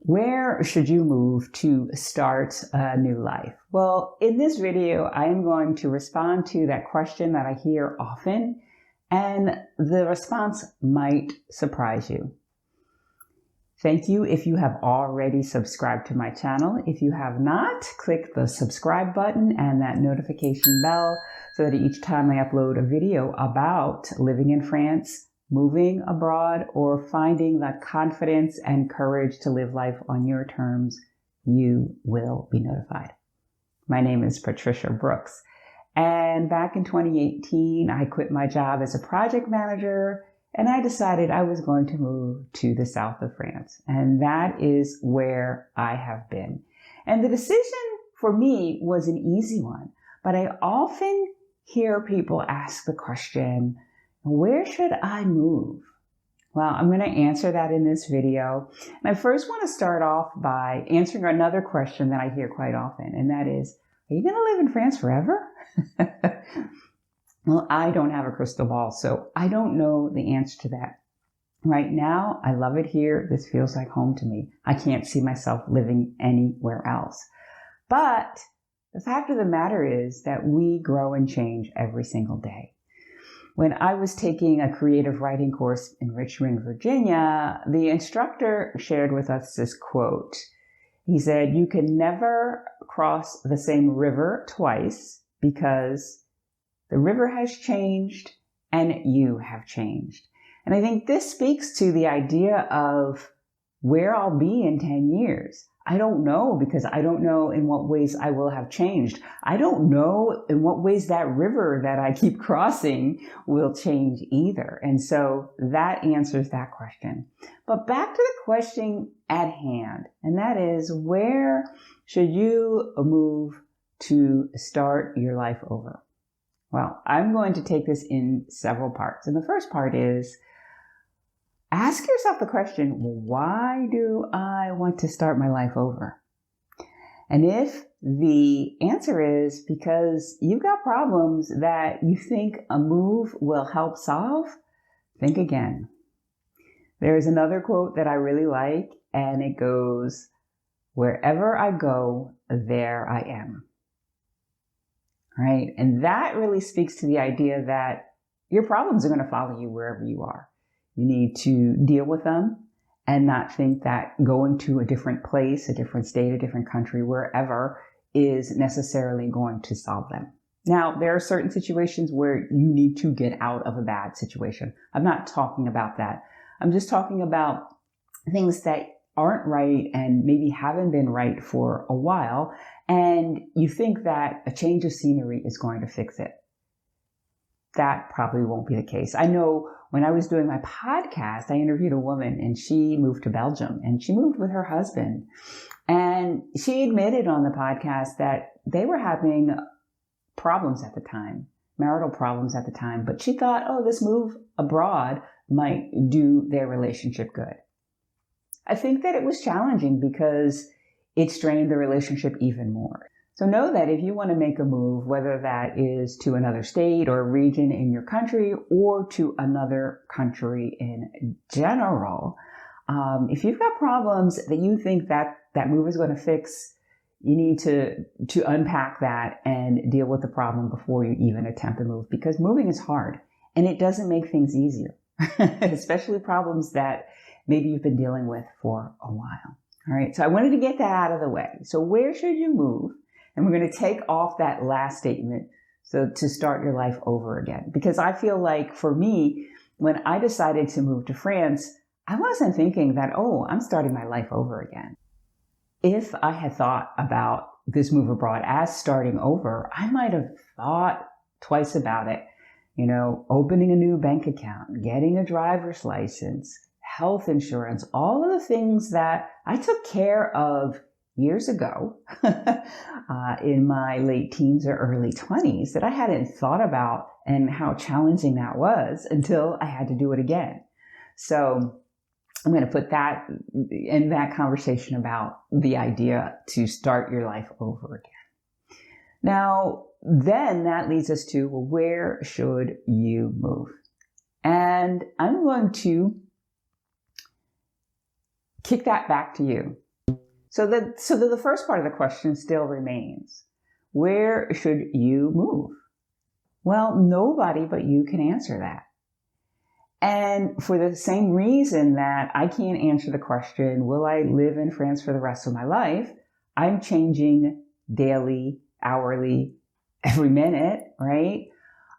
Where should you move to start a new life? Well, in this video, I am going to respond to that question that I hear often, and the response might surprise you. Thank you if you have already subscribed to my channel. If you have not, click the subscribe button and that notification bell so that each time I upload a video about living in France, moving abroad, or finding the confidence and courage to live life on your terms, you will be notified. My name is Patricia Brooks, and back in 2018, I quit my job as a project manager, and I decided I was going to move to the south of France, and that is where I have been. And the decision for me was an easy one, but I often hear people ask the question, where should I move? Well, I'm going to answer that in this video. And I first want to start off by answering another question that I hear quite often, and that is, are you going to live in France forever? Well, I don't have a crystal ball, so I don't know the answer to that. Right now, I love it here. This feels like home to me. I can't see myself living anywhere else. But the fact of the matter is that we grow and change every single day. When I was taking a creative writing course in Richmond, Virginia, the instructor shared with us this quote. He said, "You can never cross the same river twice because the river has changed and you have changed." And I think this speaks to the idea of where I'll be in 10 years. I don't know, because I don't know in what ways I will have changed. I don't know in what ways that river that I keep crossing will change either. And so that answers that question. But back to the question at hand, and that is, where should you move to start your life over? Well, I'm going to take this in several parts. And the first part is, ask yourself the question, why do I want to start my life over? And if the answer is because you've got problems that you think a move will help solve, think again. There's another quote that I really like, and it goes, "Wherever I go, there I am." Right? And that really speaks to the idea that your problems are going to follow you wherever you are. You need to deal with them and not think that going to a different place, a different state, a different country, wherever, is necessarily going to solve them. Now, there are certain situations where you need to get out of a bad situation. I'm not talking about that. I'm just talking about things that aren't right and maybe haven't been right for a while, and you think that a change of scenery is going to fix it. That probably won't be the case. I know when I was doing my podcast, I interviewed a woman, and she moved to Belgium, and she moved with her husband. And she admitted on the podcast that they were having problems at the time, marital problems at the time, but she thought, oh, this move abroad might do their relationship good. I think that it was challenging because it strained the relationship even more. So know that if you want to make a move, whether that is to another state or region in your country or to another country in general, if you've got problems that you think that that move is going to fix, you need to unpack that and deal with the problem before you even attempt a move, because moving is hard and it doesn't make things easier, especially problems that maybe you've been dealing with for a while. All right, so I wanted to get that out of the way. So where should you move? And we're going to take off that last statement, so to start your life over again. Because I feel like for me, when I decided to move to France, I wasn't thinking that, oh, I'm starting my life over again. If I had thought about this move abroad as starting over, I might have thought twice about it. You know, opening a new bank account, getting a driver's license, health insurance, all of the things that I took care of years ago in my late teens or early 20s that I hadn't thought about, and how challenging that was until I had to do it again. So I'm going to put that in that conversation about the idea to start your life over again. Now, then that leads us to, well, where should you move? And I'm going to kick that back to you. So the first part of the question still remains. Where should you move? Well, nobody but you can answer that. And for the same reason that I can't answer the question, will I live in France for the rest of my life? I'm changing daily, hourly, every minute, right?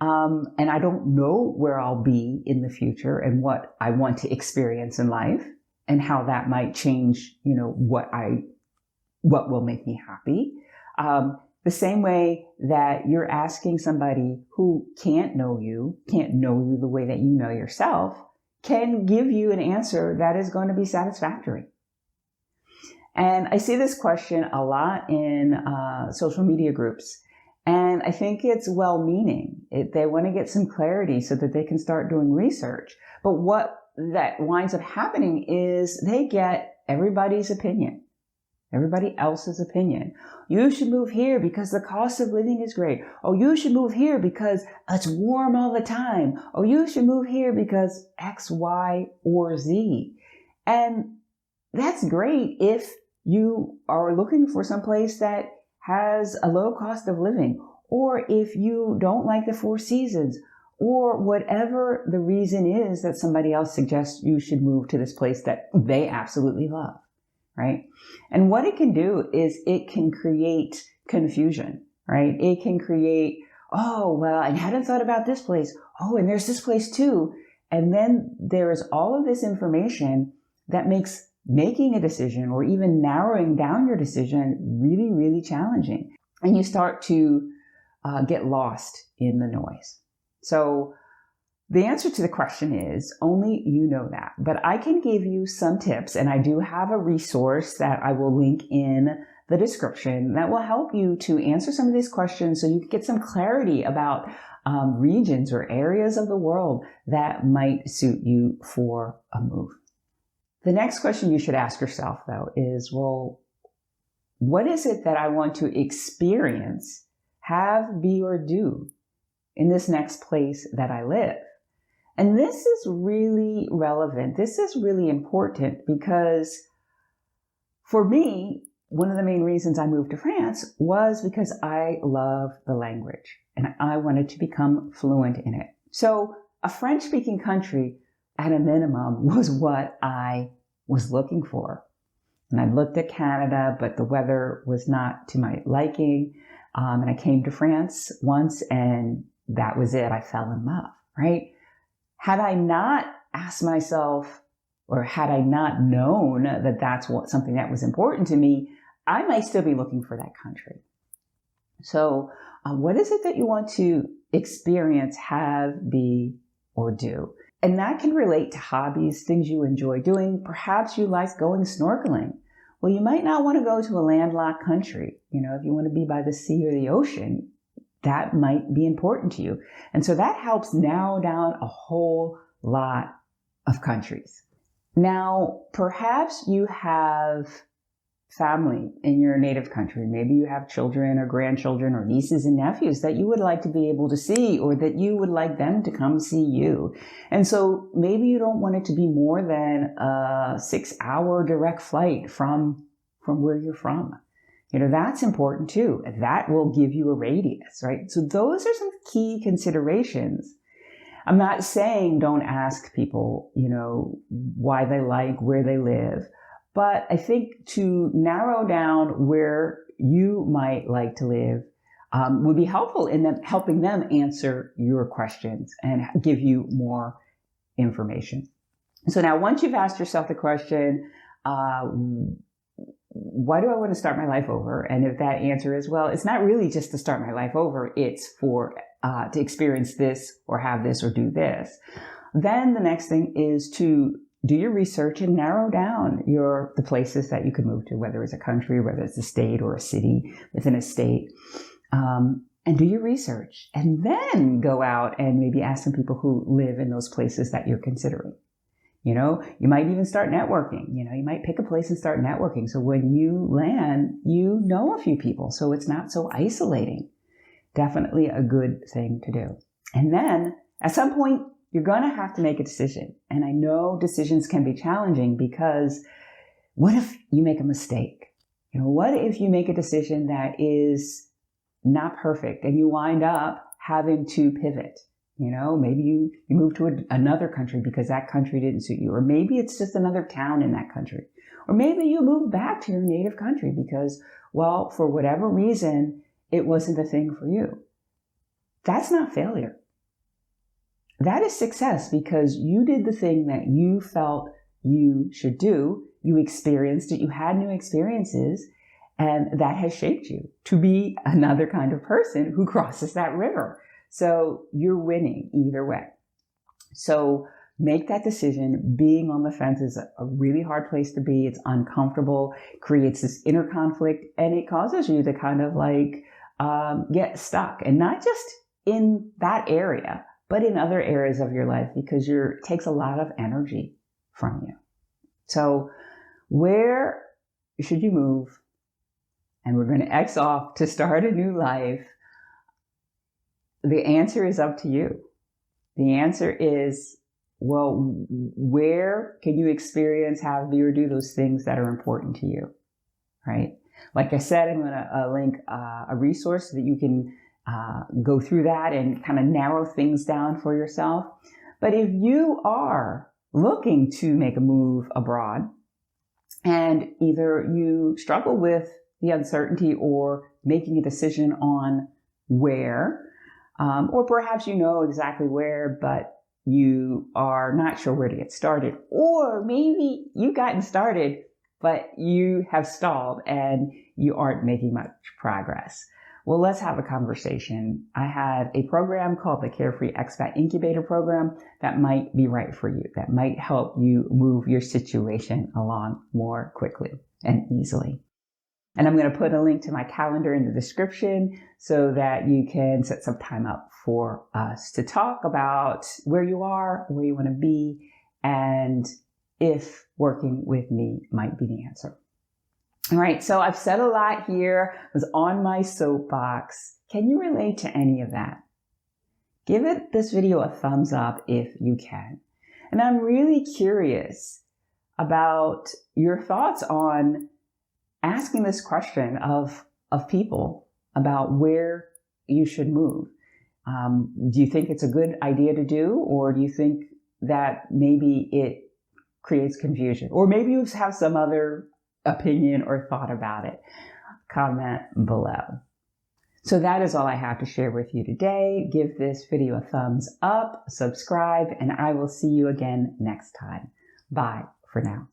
And I don't know where I'll be in the future and what I want to experience in life and how that might change, what will make me happy. The same way that you're asking somebody who can't know you the way that you know yourself, can give you an answer that is going to be satisfactory. And I see this question a lot in social media groups. And I think it's well-meaning. They want to get some clarity so that they can start doing research. But what that winds up happening is they get everybody's opinion. Everybody else's opinion. You should move here because the cost of living is great. Oh, you should move here because it's warm all the time. Oh, you should move here because X, Y, or Z. And that's great if you are looking for some place that has a low cost of living, or if you don't like the Four Seasons, or whatever the reason is that somebody else suggests you should move to this place that they absolutely love. Right? And what it can do is it can create confusion, right? It can create, oh, well, I hadn't thought about this place. Oh, and there's this place too. And then there is all of this information that makes making a decision or even narrowing down your decision really, really challenging. And you start to get lost in the noise. So the answer to the question is only you know that, but I can give you some tips, and I do have a resource that I will link in the description that will help you to answer some of these questions so you can get some clarity about regions or areas of the world that might suit you for a move. The next question you should ask yourself, though, is, well, what is it that I want to experience, have, be, or do in this next place that I live? And this is really relevant. This is really important because for me, one of the main reasons I moved to France was because I love the language and I wanted to become fluent in it. So a French-speaking country at a minimum was what I was looking for. And I looked at Canada, but the weather was not to my liking. And I came to France once and that was it. I fell in love, right? Had I not asked myself, or had I not known that that's something that was important to me, I might still be looking for that country. So what is it that you want to experience, have, be, or do? And that can relate to hobbies, things you enjoy doing. Perhaps you like going snorkeling. Well, you might not want to go to a landlocked country. If you want to be by the sea or the ocean, that might be important to you. And so that helps narrow down a whole lot of countries. Now, perhaps you have family in your native country. Maybe you have children or grandchildren or nieces and nephews that you would like to be able to see, or that you would like them to come see you. And so maybe you don't want it to be more than a 6-hour direct flight from where you're from. That's important too. That will give you a radius, right? So those are some key considerations. I'm not saying don't ask people, why they like, where they live. But I think to narrow down where you might like to live would be helpful in helping them answer your questions and give you more information. So now once you've asked yourself the question, why do I want to start my life over? And if that answer is, well, it's not really just to start my life over, it's for to experience this or have this or do this. Then the next thing is to do your research and narrow down the places that you could move to, whether it's a country, whether it's a state or a city within a state, and do your research. And then go out and maybe ask some people who live in those places that you're considering. You might even start networking. You might pick a place and start networking. So when you land, you know a few people. So it's not so isolating. Definitely a good thing to do. And then at some point, you're going to have to make a decision. And I know decisions can be challenging because what if you make a mistake? What if you make a decision that is not perfect and you wind up having to pivot? Maybe you move to another country because that country didn't suit you, or maybe it's just another town in that country, or maybe you move back to your native country because, well, for whatever reason, it wasn't the thing for you. That's not failure. That is success because you did the thing that you felt you should do. You experienced it. You had new experiences, and that has shaped you to be another kind of person who crosses that river. So you're winning either way. So make that decision. Being on the fence is a really hard place to be. It's uncomfortable, creates this inner conflict, and it causes you to kind of get stuck, and not just in that area, but in other areas of your life, because it takes a lot of energy from you. So where should you move? And we're going to X off to start a new life. The answer is up to you. The answer is, well, where can you experience, have, be, or do those things that are important to you, right? Like I said, I'm going to link a resource so that you can go through that and kind of narrow things down for yourself. But if you are looking to make a move abroad, and either you struggle with the uncertainty or making a decision on where, or perhaps you know exactly where, but you are not sure where to get started, or maybe you've gotten started, but you have stalled and you aren't making much progress. Well, let's have a conversation. I have a program called the Carefree Expat Incubator Program that might be right for you, that might help you move your situation along more quickly and easily. And I'm going to put a link to my calendar in the description so that you can set some time up for us to talk about where you are, where you want to be, and if working with me might be the answer. All right, so I've said a lot here. I was on my soapbox. Can you relate to any of that? Give this video a thumbs up if you can. And I'm really curious about your thoughts on asking this question of people about where you should move. Do you think it's a good idea to do, or do you think that maybe it creates confusion? Or maybe you have some other opinion or thought about it. Comment below. So that is all I have to share with you today. Give this video a thumbs up, subscribe, and I will see you again next time. Bye for now.